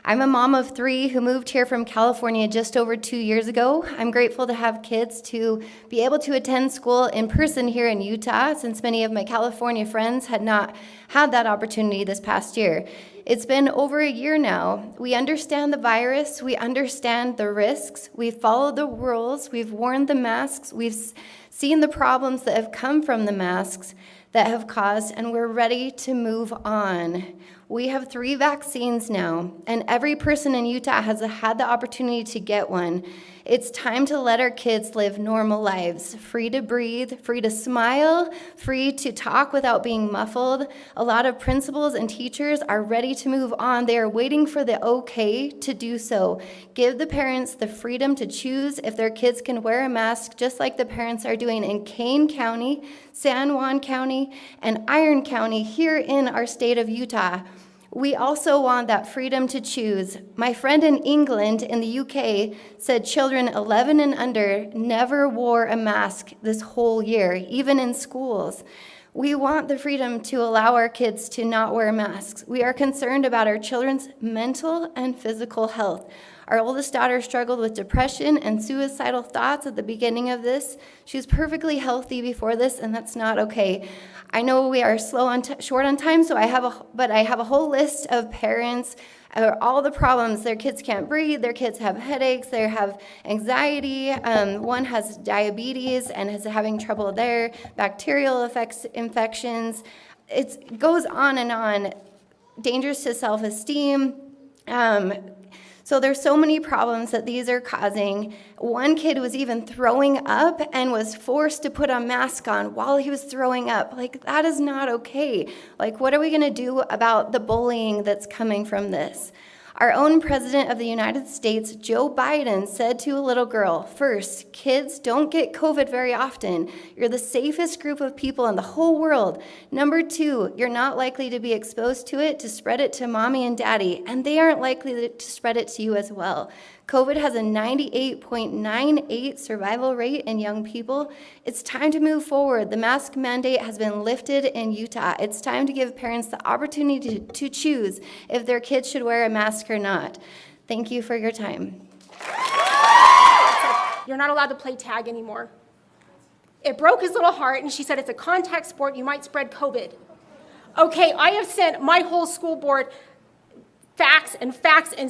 I'm a mom of 3 who moved here from California just over 2 years ago. I'm grateful to have kids to be able to attend school in person here in Utah, since many of my California friends had not had that opportunity this past year. It's been over a year now. We understand the virus, we understand the risks, we've followed the rules, we've worn the masks, we've seen the problems that have come from the masks that have caused, and we're ready to move on. We have 3 vaccines now, and every person in Utah has had the opportunity to get one. It's time to let our kids live normal lives, free to breathe, free to smile, free to talk without being muffled. A lot of principals and teachers are ready to move on. They are waiting for the okay to do so. Give the parents the freedom to choose if their kids can wear a mask, just like the parents are doing in Kane County, San Juan County, and Iron County here in our state of Utah. We also want that freedom to choose. My friend in England, in the UK, said children 11 and under never wore a mask this whole year, even in schools. We want the freedom to allow our kids to not wear masks. We are concerned about our children's mental and physical health. Our oldest daughter struggled with depression and suicidal thoughts at the beginning of this. She was perfectly healthy before this, and that's not okay. I know we are short on time, so I have a whole list of parents, all the problems. Their kids can't breathe, their kids have headaches, they have anxiety. One has diabetes and is having trouble there, bacterial infections. It goes on and on. Dangerous to self-esteem. So there's so many problems that these are causing. One kid was even throwing up and was forced to put a mask on while he was throwing up. Like, that is not okay. Like, what are we gonna do about the bullying that's coming from this? Our own President of the United States, Joe Biden, said to a little girl, first, kids don't get COVID very often. You're the safest group of people in the whole world. Number 2, you're not likely to be exposed to it, to spread it to mommy and daddy, and they aren't likely to spread it to you as well. COVID has a 98.98 survival rate in young people. It's time to move forward. The mask mandate has been lifted in Utah. It's time to give parents the opportunity to choose if their kids should wear a mask or not. Thank you for your time. You're not allowed to play tag anymore. It broke his little heart, and she said, it's a contact sport, you might spread COVID. Okay, I have sent my whole school board facts and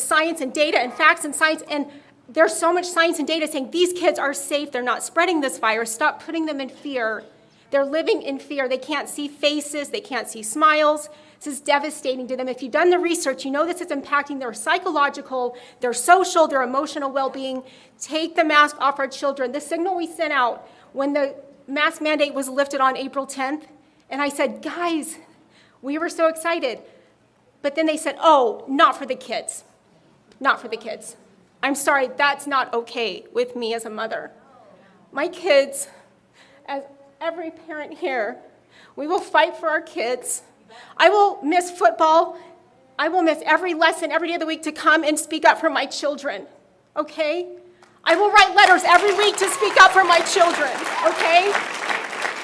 science and data and facts and science, and there's so much science and data saying these kids are safe, they're not spreading this virus, stop putting them in fear. They're living in fear, they can't see faces, they can't see smiles. This is devastating to them. If you've done the research, you know this is impacting their psychological, their social, their emotional well-being. Take the mask off our children. The signal we sent out when the mask mandate was lifted on April 10th, and I said, guys, we were so excited. But then they said, oh, not for the kids. Not for the kids. I'm sorry, that's not okay with me as a mother. My kids, as every parent here, we will fight for our kids. I will miss football. I will miss every lesson every day of the week to come and speak up for my children, okay? I will write letters every week to speak up for my children, okay?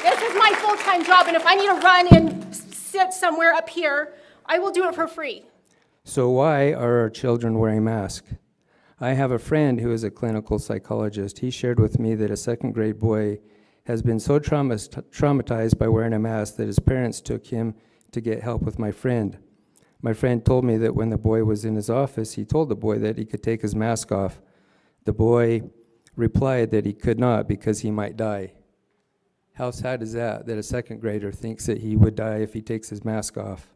This is my full-time job, and if I need to run and sit somewhere up here, I will do it for free. So why are our children wearing masks? I have a friend who is a clinical psychologist. He shared with me that a second grade boy has been so traumatized by wearing a mask that his parents took him to get help with my friend. My friend told me that when the boy was in his office, he told the boy that he could take his mask off. The boy replied that he could not because he might die. How sad is that a second grader thinks that he would die if he takes his mask off?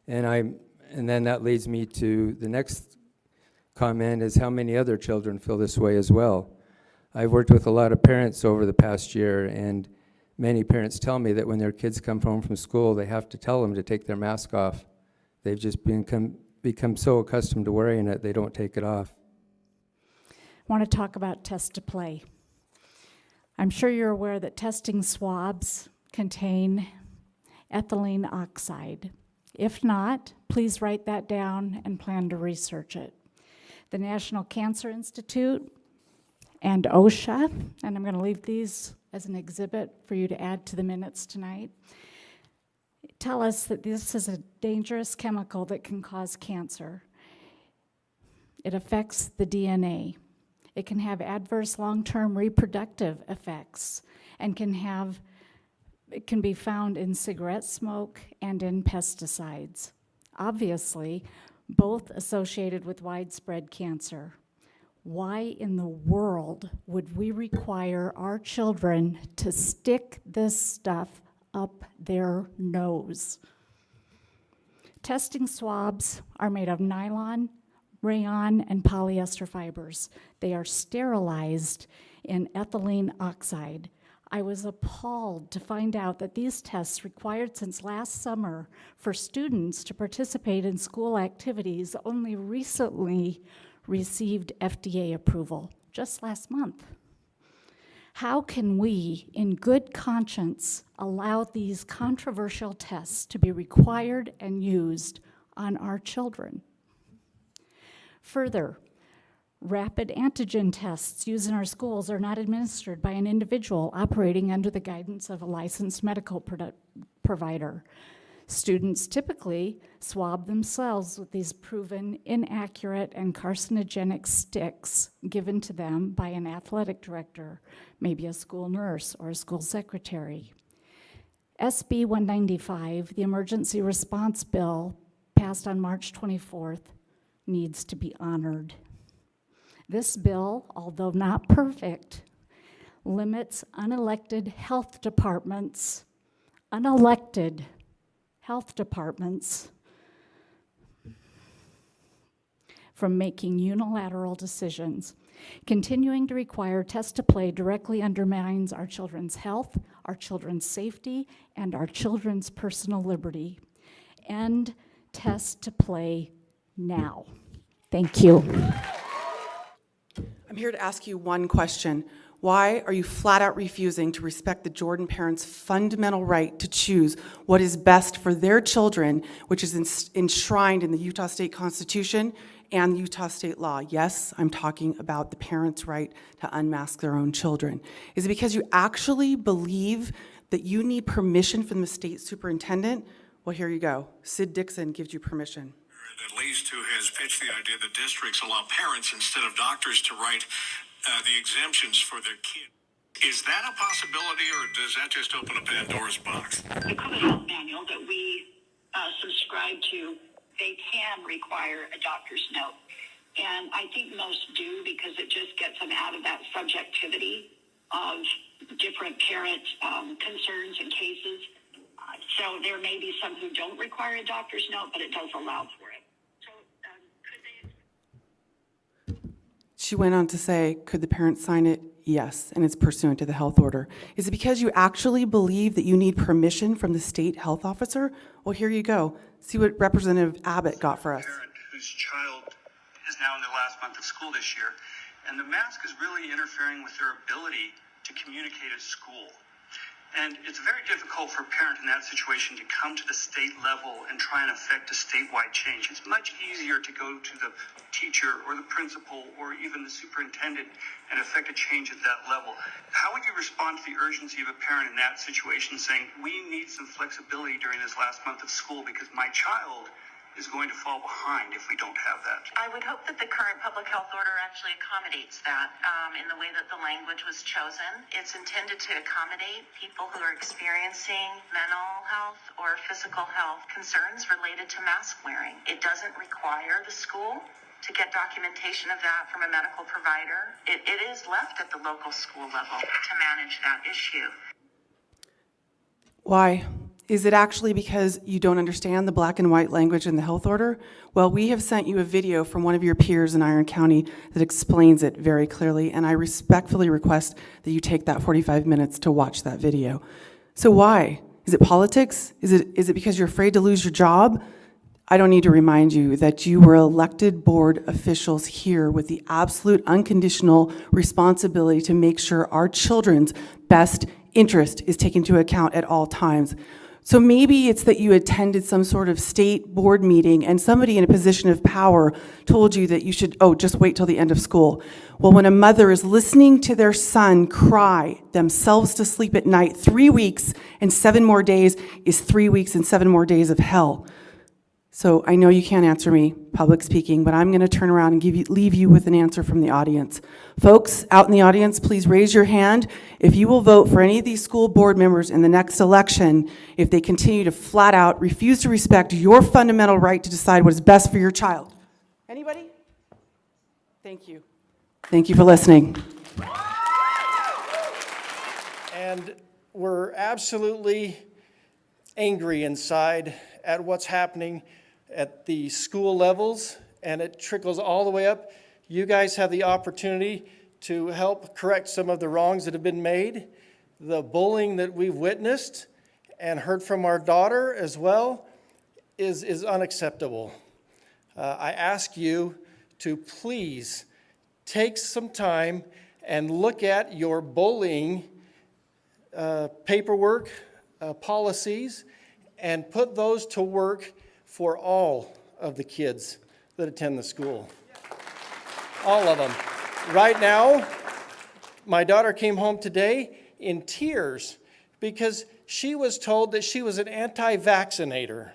And then that leads me to the next comment, is how many other children feel this way as well. I've worked with a lot of parents over the past year, and many parents tell me that when their kids come home from school, they have to tell them to take their mask off. They've just become so accustomed to wearing it, they don't take it off. I want to talk about test to play. I'm sure you're aware that testing swabs contain ethylene oxide. If not, please write that down and plan to research it. The National Cancer Institute and OSHA, and I'm going to leave these as an exhibit for you to add to the minutes tonight, tell us that this is a dangerous chemical that can cause cancer. It affects the DNA. It can have adverse long-term reproductive effects and it can be found in cigarette smoke and in pesticides. Obviously, both associated with widespread cancer. Why in the world would we require our children to stick this stuff up their nose? Testing swabs are made of nylon, rayon, and polyester fibers. They are sterilized in ethylene oxide. I was appalled to find out that these tests, required since last summer for students to participate in school activities, only recently received FDA approval, just last month. How can we, in good conscience, allow these controversial tests to be required and used on our children? Further, rapid antigen tests used in our schools are not administered by an individual operating under the guidance of a licensed medical provider. Students typically swab themselves with these proven inaccurate and carcinogenic sticks given to them by an athletic director, maybe a school nurse or a school secretary. SB 195, the emergency response bill passed on March 24th, needs to be honored. This bill, although not perfect, limits unelected health departments from making unilateral decisions. Continuing to require test to play directly undermines our children's health, our children's safety, and our children's personal liberty. End test to play now. Thank you. I'm here to ask you one question. Why are you flat out refusing to respect the Jordan parents' fundamental right to choose what is best for their children, which is enshrined in the Utah State Constitution and Utah state law? Yes, I'm talking about the parents' right to unmask their own children. Is it because you actually believe that you need permission from the state superintendent? Well, here you go. Sid Dixon gives you permission. At least who has pitched the idea that districts allow parents instead of doctors to write the exemptions for their kid. Is that a possibility, or does that just open a Pandora's box? The COVID health manual that we subscribe to, they can require a doctor's note. And I think most do because it just gets them out of that subjectivity of different parent concerns and cases. So there may be some who don't require a doctor's note, but it does allow for it. So could they... She went on to say, could the parents sign it? Yes, and it's pursuant to the health order. Is it because you actually believe that you need permission from the state health officer? Well, here you go. See what Representative Abbott got for us. Parent whose child is now in their last month of school this year, and the mask is really interfering with their ability to communicate at school. And it's very difficult for a parent in that situation to come to the state level and try and affect a statewide change. It's much easier to go to the teacher or the principal or even the superintendent and affect a change at that level. How would you respond to the urgency of a parent in that situation saying, we need some flexibility during this last month of school because my child is going to fall behind if we don't have that? I would hope that the current public health order actually accommodates that in the way that the language was chosen. It's intended to accommodate people who are experiencing mental health or physical health concerns related to mask wearing. It doesn't require the school to get documentation of that from a medical provider. It is left at the local school level to manage that issue. Why? Is it actually because you don't understand the black and white language in the health order? Well, we have sent you a video from one of your peers in Iron County that explains it very clearly, and I respectfully request that you take that 45 minutes to watch that video. So why? Is it politics? Is it because you're afraid to lose your job? I don't need to remind you that you were elected board officials here with the absolute unconditional responsibility to make sure our children's best interest is taken into account at all times. So maybe it's that you attended some sort of state board meeting and somebody in a position of power told you that you should, just wait till the end of school. Well, when a mother is listening to their son cry themselves to sleep at night, 3 weeks and 7 more days is 3 weeks and 7 more days of hell. So I know you can't answer me, public speaking, but I'm going to turn around and leave you with an answer from the audience. Folks out in the audience, please raise your hand if you will vote for any of these school board members in the next election if they continue to flat out refuse to respect your fundamental right to decide what is best for your child. Anybody? Thank you. Thank you for listening. And we're absolutely angry inside at what's happening at the school levels, and it trickles all the way up. You guys have the opportunity to help correct some of the wrongs that have been made. The bullying that we've witnessed and heard from our daughter as well is unacceptable. I ask you to please take some time and look at your bullying paperwork, policies, and put those to work for all of the kids that attend the school. All of them. Right now, my daughter came home today in tears because she was told that she was an anti-vaccinator.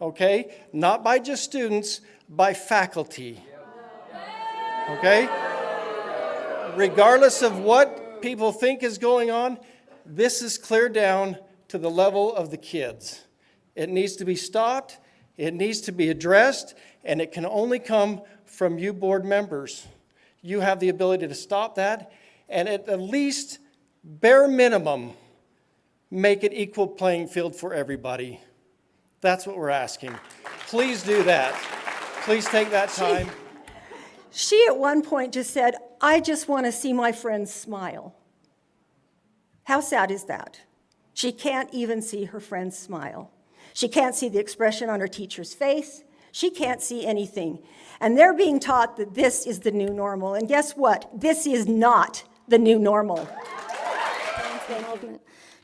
Okay? Not by just students, by faculty. Okay? Regardless of what people think is going on, this is clear down to the level of the kids. It needs to be stopped, it needs to be addressed, and it can only come from you board members. You have the ability to stop that, and at least, bare minimum, make it equal playing field for everybody. That's what we're asking. Please do that. Please take that time. She at one point just said, "I just want to see my friends smile." How sad is that? She can't even see her friends smile. She can't see the expression on her teacher's face. She can't see anything. And they're being taught that this is the new normal. And guess what? This is not the new normal.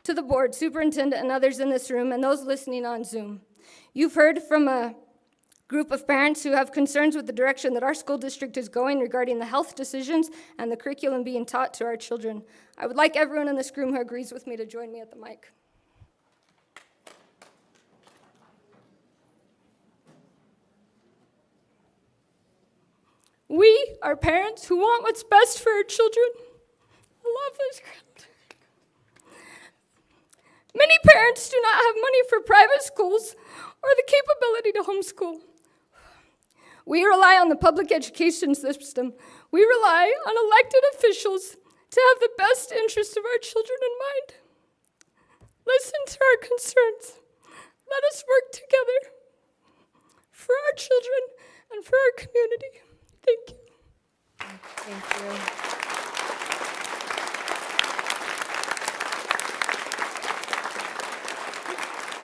To the board, superintendent, and others in this room, and those listening on Zoom. You've heard from a group of parents who have concerns with the direction that our school district is going regarding the health decisions and the curriculum being taught to our children. I would like everyone in this room who agrees with me to join me at the mic. We are parents who want what's best for our children. I love this crowd. Many parents do not have money for private schools or the capability to homeschool. We rely on the public education system. We rely on elected officials to have the best interests of our children in mind. Listen to our concerns. Let us work together for our children and for our community. Thank you.